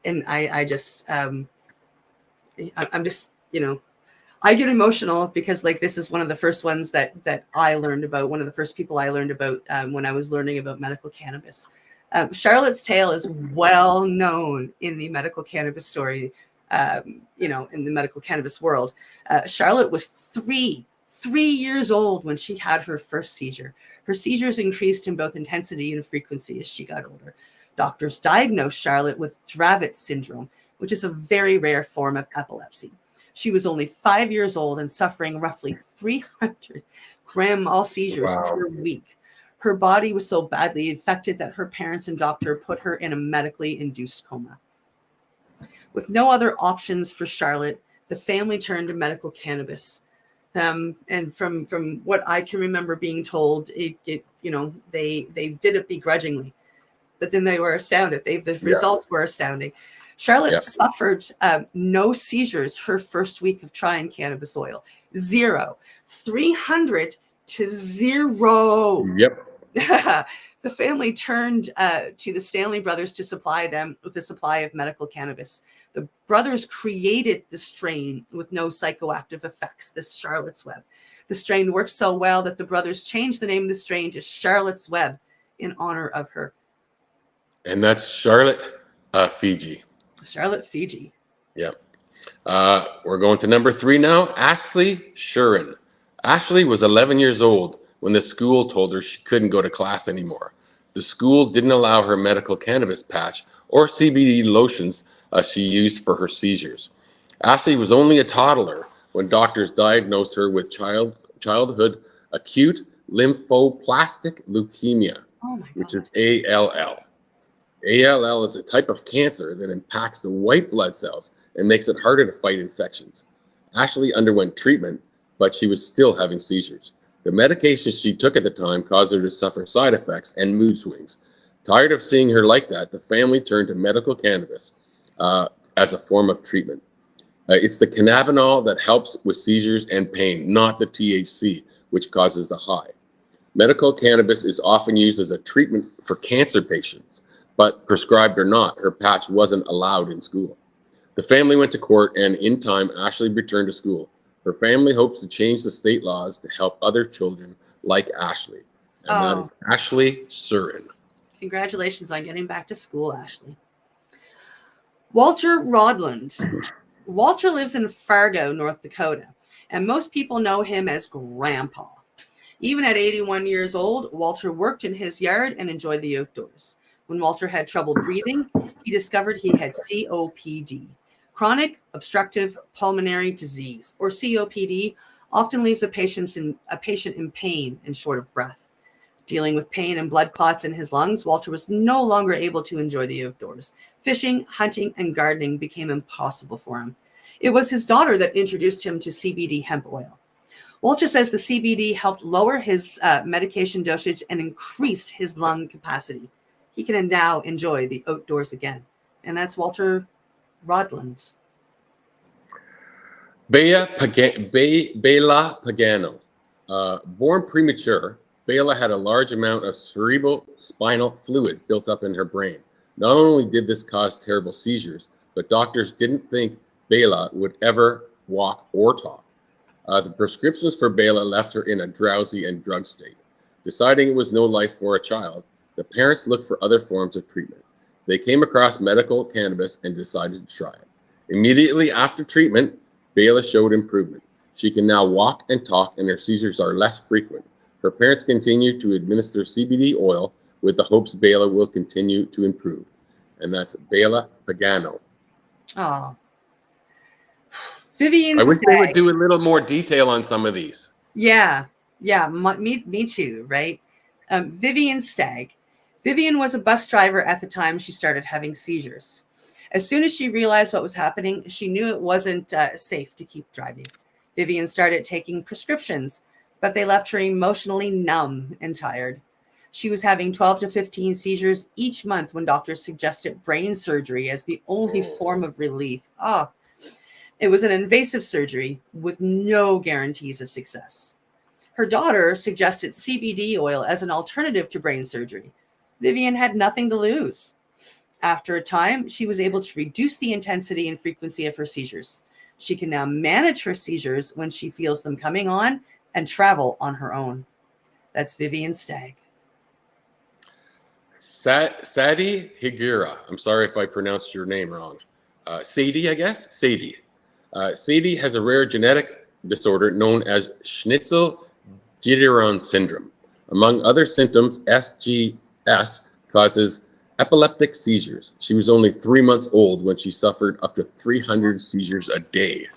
C: And I'm just, I get emotional because like this is one of the first ones that I learned about, one of the first people I learned about when I was learning about medical cannabis. Charlotte's tale is well known in the medical cannabis story, in the medical cannabis world. Charlotte was three years old when she had her first seizure. Her seizures increased in both intensity and frequency as she got older. Doctors diagnosed Charlotte with Dravet syndrome, which is a very rare form of epilepsy. She was only 5 years old and suffering roughly 300 grand mal seizures per week. Her body was so badly infected that her parents and doctor put her in a medically induced coma. With no other options for Charlotte, the family turned to medical cannabis. And from what I can remember being told, they did it begrudgingly, but then they were astounded. The results were astounding. Charlotte suffered no seizures her first week of trying cannabis oil. 0. 300 to 0.
D: Yep.
C: The family turned to the Stanley brothers to supply them with a supply of medical cannabis. The brothers created the strain with no psychoactive effects, this Charlotte's Web. The strain worked so well that the brothers changed the name of the strain to Charlotte's Web in honor of her.
D: And that's Charlotte Fiji.
C: Charlotte Fiji.
D: Yep. We're going to number 3 now. Ashley Shurin. Ashley was 11 years old when the school told her she couldn't go to class anymore. The school didn't allow her medical cannabis patch or CBD lotions she used for her seizures. Ashley was only a toddler when doctors diagnosed her with childhood acute lymphoblastic leukemia, which is ALL. ALL is a type of cancer that impacts the white blood cells and makes it harder to fight infections. Ashley underwent treatment, but she was still having seizures. The medications she took at the time caused her to suffer side effects and mood swings. Tired of seeing her like that, the family turned to medical cannabis as a form of treatment. It's the cannabinol that helps with seizures and pain, not the THC, which causes the high. Medical cannabis is often used as a treatment for cancer patients, but prescribed or not, her patch wasn't allowed in school. The family went to court, and in time, Ashley returned to school. Her family hopes to change the state laws to help other children like Ashley. And that is Ashley Surin.
C: Congratulations on getting back to school, Ashley. Walter Rodland. Walter lives in Fargo, North Dakota, and most people know him as Grandpa. Even at 81 years old, Walter worked in his yard and enjoyed the outdoors. When Walter had trouble breathing, he discovered he had COPD. Chronic obstructive pulmonary disease, or COPD, often leaves a patient in pain and short of breath. Dealing with pain and blood clots in his lungs, Walter was no longer able to enjoy the outdoors. Fishing, hunting, and gardening became impossible for him. It was his daughter that introduced him to CBD hemp oil. Walter says the CBD helped lower his medication dosage and increased his lung capacity. He can now enjoy the outdoors again. And that's Walter Rodland.
D: Bela Pagano. Born premature, Bela had a large amount of cerebral spinal fluid built up in her brain. Not only did this cause terrible seizures, but doctors didn't think Bela would ever walk or talk. The prescriptions for Bela left her in a drowsy and drugged state. Deciding it was no life for a child, The parents looked for other forms of treatment. They came across medical cannabis and decided to try it. Immediately after treatment, Bela showed improvement. She can now walk and talk, and her seizures are less frequent. Her parents continue to administer CBD oil with the hopes Bela will continue to improve. And that's Bela Pagano.
C: Oh. Vivian
D: I wish they would
C: Stagg.
D: do a little more detail on some of these.
C: Yeah. Me too, right? Vivian Stagg. Vivian was a bus driver at the time she started having seizures. As soon as she realized what was happening, she knew it wasn't safe to keep driving. Vivian started taking prescriptions, but they left her emotionally numb and tired. She was having 12 to 15 seizures each month when doctors suggested brain surgery as the only form of relief. It was an invasive surgery with no guarantees of success. Her daughter suggested CBD oil as an alternative to brain surgery. Vivian had nothing to lose. After a time, she was able to reduce the intensity and frequency of her seizures. She can now manage her seizures when she feels them coming on and travel on her own. That's Vivian Stagg.
D: Sadie Higuera. I'm sorry if I pronounced your name wrong. Sadie, I guess? Sadie. Sadie has a rare genetic disorder known as Schnitzel-Gideon syndrome. Among other symptoms, SGS causes epileptic seizures. She was only 3 months old when she suffered up to 300 seizures a day.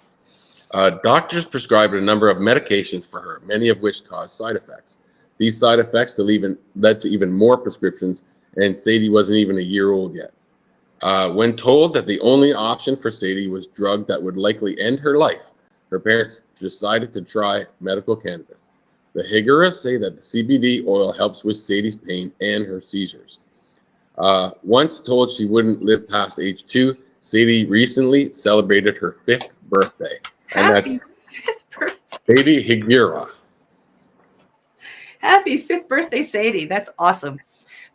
D: Doctors prescribed a number of medications for her, many of which caused side effects. These side effects led to even more prescriptions, and Sadie wasn't even a year old yet. When told that the only option for Sadie was drug that would likely end her life, her parents decided to try medical cannabis. The Higueras say that the CBD oil helps with Sadie's pain and her seizures. Once told she wouldn't live past age 2, Sadie recently celebrated her 5th birthday. And that's
C: 5th birthday.
D: Sadie Higuera.
C: Happy 5th birthday, Sadie. That's awesome.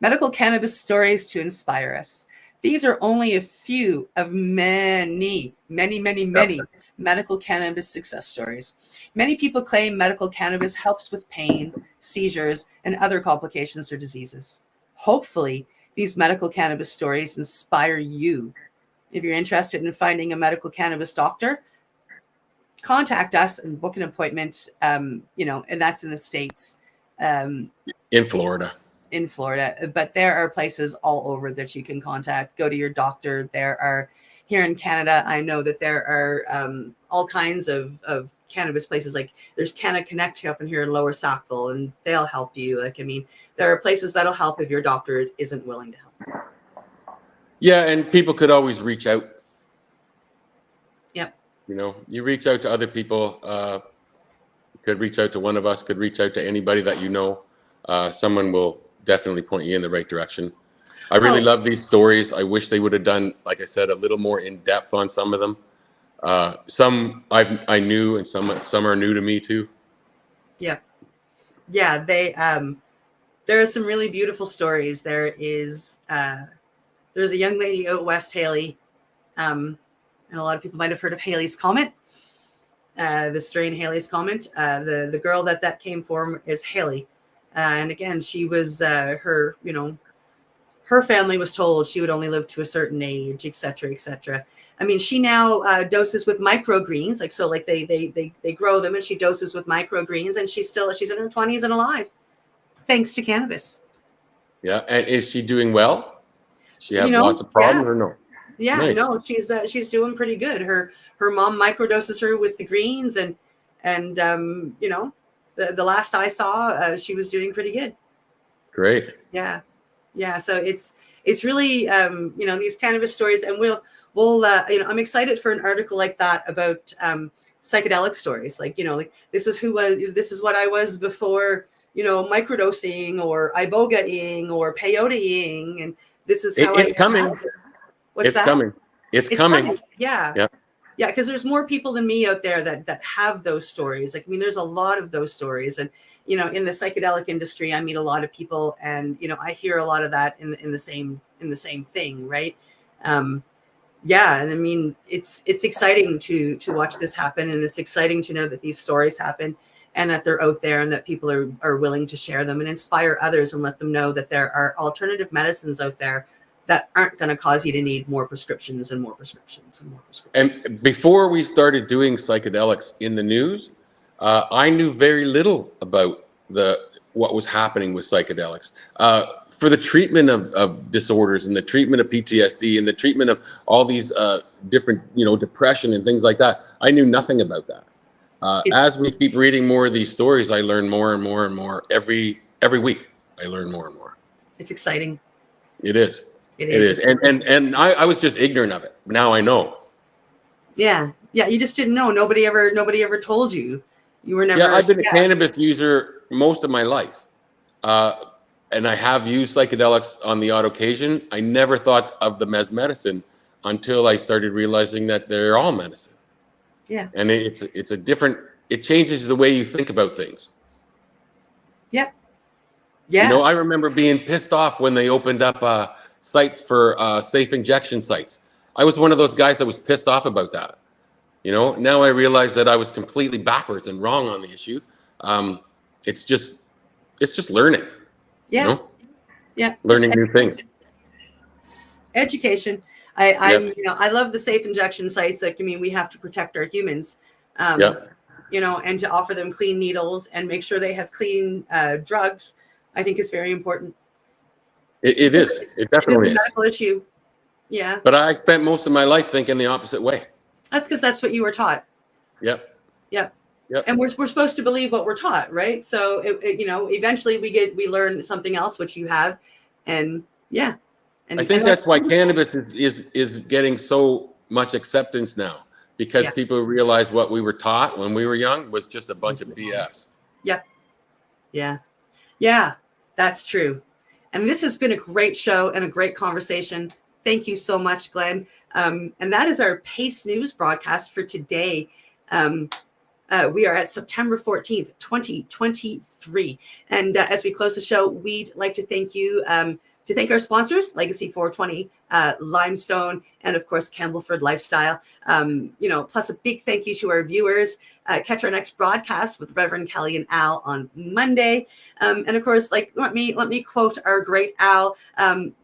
C: Medical cannabis stories to inspire us. These are only a few of many medical cannabis success stories. Many people claim medical cannabis helps with pain, seizures, and other complications or diseases. Hopefully, these medical cannabis stories inspire you. If you're interested in finding a medical cannabis doctor, contact us and book an appointment, and that's in the States.
D: In Florida.
C: But there are places all over that you can contact. Go to your doctor. There are, here in Canada, I know that there are all kinds of cannabis places. Like there's Canna Connect up in here in Lower Sackville, and they'll help you. There are places that'll help if your doctor isn't willing to help.
D: Yeah, and people could always reach out.
C: Yep.
D: You reach out to other people. Could reach out to one of us, could reach out to anybody that you know. Someone will definitely point you in the right direction. I really love these stories. I wish they would have done, like I said, a little more in depth on some of them. Some I knew, and some are new to me too. Yeah.
C: They there are some really beautiful stories. There's a young lady out west, Haley, and a lot of people might have heard of Haley's Comet. The strain Haley's Comet. The girl that came from is Haley. And again, she was her family was told she would only live to a certain age, et cetera, et cetera. I mean, she now doses with microgreens, they grow them, and she doses with microgreens, and she's in her 20s and alive, thanks to cannabis.
D: Yeah, and is she doing well? She has lots of problems, or no?
C: Yeah,
D: nice.
C: No, she's doing pretty good. Her mom microdoses her with the greens, and the last I saw, she was doing pretty good. Great. Yeah. So it's really these cannabis stories, and we'll I'm excited for an article like that about psychedelic stories. This is what I was before microdosing or ibogaing or peyoteing, and this is how
D: it's coming.
C: What's that?
D: Coming. It's coming.
C: Yeah.
D: Yeah.
C: Yeah, because there's more people than me out there that have those stories. There's a lot of those stories, and in the psychedelic industry, I meet a lot of people, and I hear a lot of that in the same thing, right? And it's exciting to watch this happen, and it's exciting to know that these stories happen, and that they're out there and that people are willing to share them and inspire others and let them know that there are alternative medicines out there that aren't going to cause you to need more prescriptions and more prescriptions and more prescriptions.
D: And before we started doing psychedelics in the news, I knew very little about what was happening with psychedelics. For the treatment of disorders and the treatment of PTSD and the treatment of all these different, depression and things like that, I knew nothing about that. As we keep reading more of these stories, I learn more and more and more every week. I learn more and more.
C: It's exciting.
D: It is. It is. And I was just ignorant of it. Now I know.
C: Yeah. You just didn't know. Nobody ever told you. You were never.
D: Yeah, I've been a cannabis user most of my life. And I have used psychedelics on the odd occasion. I never thought of them as medicine until I started realizing that they're all medicine.
C: Yeah.
D: And it changes the way you think about things.
C: Yep. Yeah.
D: I remember being pissed off when they opened up sites for safe injection sites. I was one of those guys that was pissed off about that. Now I realize that I was completely backwards and wrong on the issue. It's just learning.
C: Yeah. Yeah.
D: Learning new things.
C: Education. I love the safe injection sites. We have to protect our humans, and to offer them clean needles and make sure they have clean drugs, I think is very important.
D: It is. It definitely is.
C: It's a medical issue. Yeah.
D: But I spent most of my life thinking the opposite way.
C: That's because that's what you were taught.
D: Yep.
C: And we're supposed to believe what we're taught, right? So eventually we learn something else, which you have, and yeah. And
D: I think that's why cannabis is getting so much acceptance now, because people realize what we were taught when we were young was just a bunch of BS.
C: Yep. Yeah, that's true. And this has been a great show and a great conversation. Thank you so much, Glenn. And that is our PACE News broadcast for today. We are at September 14th, 2023. And as we close the show, we'd like to thank you, to thank our sponsors, Legacy 420, Limestone, and of course, Campbellford Lifestyle. Plus a big thank you to our viewers. Catch our next broadcast with Reverend Kelly and Al on Monday. And of course, let me quote our great Al.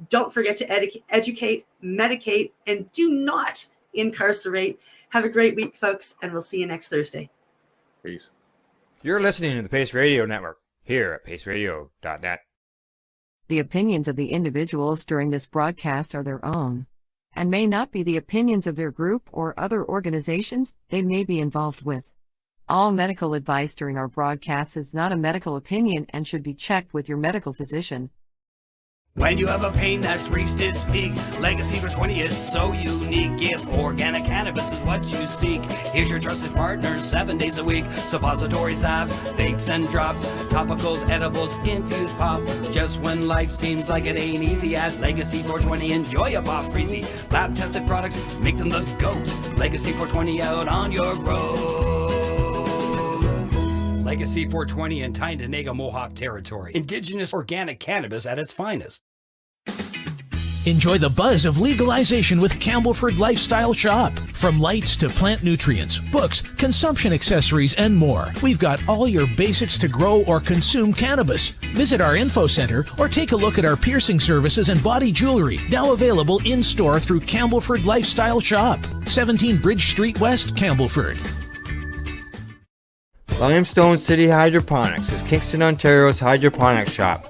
C: Don't forget to educate, medicate, and do not incarcerate. Have a great week, folks, and we'll see you next Thursday.
D: Peace.
A: You're listening to the Pace Radio Network here at paceradio.net.
B: The opinions of the individuals during this broadcast are their own, and may not be the opinions of their group or other organizations they may be involved with. All medical advice during our broadcast is not a medical opinion and should be checked with your medical physician.
E: When you have a pain that's reached its peak, Legacy for 20, it's so unique. If organic cannabis is what you seek, here's your trusted partners 7 days a week. Suppository salves, vapes and drops, topicals, edibles, infused pop. Just when life seems like it ain't easy, at Legacy 420, enjoy a pop freezy. Lab tested products, make them the GOAT. Legacy 420 out on your road. Legacy 420 in Tyendinaga Mohawk territory. Indigenous organic cannabis at its finest.
H: Enjoy the buzz of legalization with Campbellford Lifestyle Shop. From lights to plant nutrients, books, consumption accessories, and more, we've got all your basics to grow or consume cannabis. Visit our info center or take a look at our piercing services and body jewelry, now available in-store through Campbellford Lifestyle Shop, 17 Bridge Street West, Campbellford.
I: Limestone City Hydroponics is Kingston, Ontario's hydroponics shop.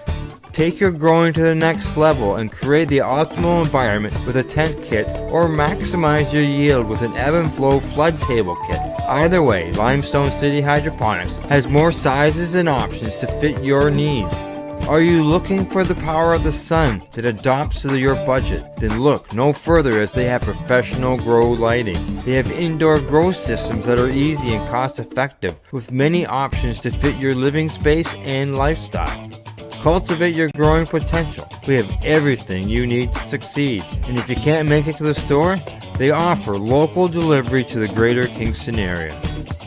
I: Take your growing to the next level and create the optimal environment with a tent kit, or maximize your yield with an ebb and flow flood table kit. Either way, Limestone City Hydroponics has more sizes and options to fit your needs. Are you looking for the power of the sun that adapts to your budget? Then look no further, as they have professional grow lighting. They have indoor grow systems that are easy and cost effective, with many options to fit your living space and lifestyle. Cultivate your growing potential. We have everything you need to succeed. And if you can't make it to the store, they offer local delivery to the greater Kingston area.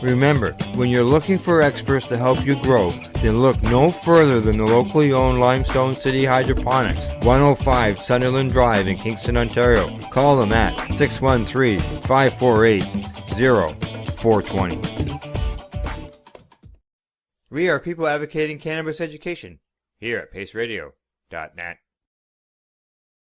I: Remember, when you're looking for experts to help you grow, then look no further than the locally owned Limestone City Hydroponics, 105 Sunderland Drive in Kingston, Ontario. Call them at 613-548-0420.
A: We are people advocating cannabis education here at paceradio.net.